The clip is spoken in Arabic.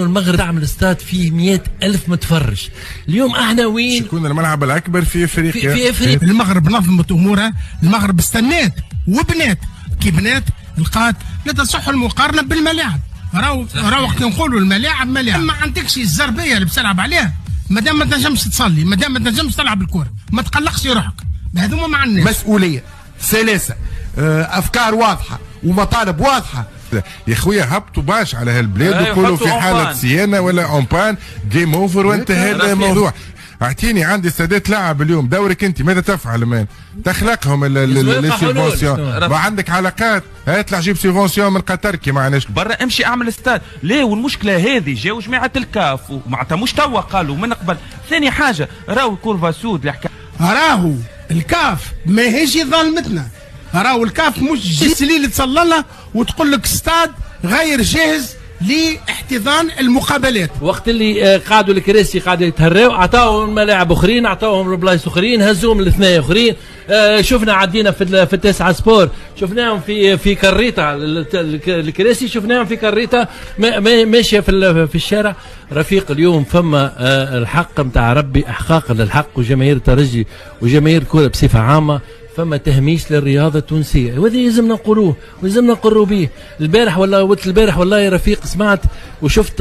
المغرب تعمل استاد فيه 100,000 متفرج. اليوم احنا وين؟ يكون الملعب الاكبر في افريقيا. في افريقيا. المغرب نظمت امورها، المغرب استنات وبنات كي بنات لقات لا تصح المقارنه بالملاعب. راهو وقت نقولوا الملاعب ملاعب، ما عندكش الزربيه اللي بتلعب عليها، مادام ما تنجمش تصلي، مادام ما تنجمش تلعب الكره، ما تقلقش روحك. هذوما مع الناس مسؤوليه سلاسه، افكار واضحه ومطالب واضحه. يا خويا هبطوا باش على هالبلاد ويقولوا في حاله صيانه ولا اون بان جيم اوفر وانتهى الموضوع. اعطيني عندي استعداد لعب اليوم، دورك انت ماذا تفعل مان؟ تخلقهم السيفونسيون، ما عندك علاقات، اطلع جيب سيفونسيون من قطر كي ما عندناش برا، امشي اعمل استاد. ليه؟ والمشكله هذه جاوا جماعه الكاف ومعناتها مش توا قالوا من قبل. ثاني حاجه راهو كورفا سود اللي حكى، راهو الكاف ما هيش ظلمتنا، راهو الكاف مش جسليل تصلى وتقول لك استاد غير جاهز لاحتضان المقابلات. وقت اللي قعدوا الكراسي قاعدوا يتهراو، عطاوهم ملاعب اخرين، عطاوهم بلايص اخرين، هزوهم الاثنين اخرين. شفنا عدينا في التسعة سبور، شفناهم في كريطه الكراسي، شفناهم في كريطه ماشيه في الشارع. رفيق اليوم فما الحق نتاع ربي، احقاق للحق، وجماهير الترجي وجماهير الكره بصفه عامه فما تهميش للرياضه التونسيه، وهذا يلزمنا نقولوه ويلزمنا نقروا به. البارح والله والله يا رفيق سمعت وشفت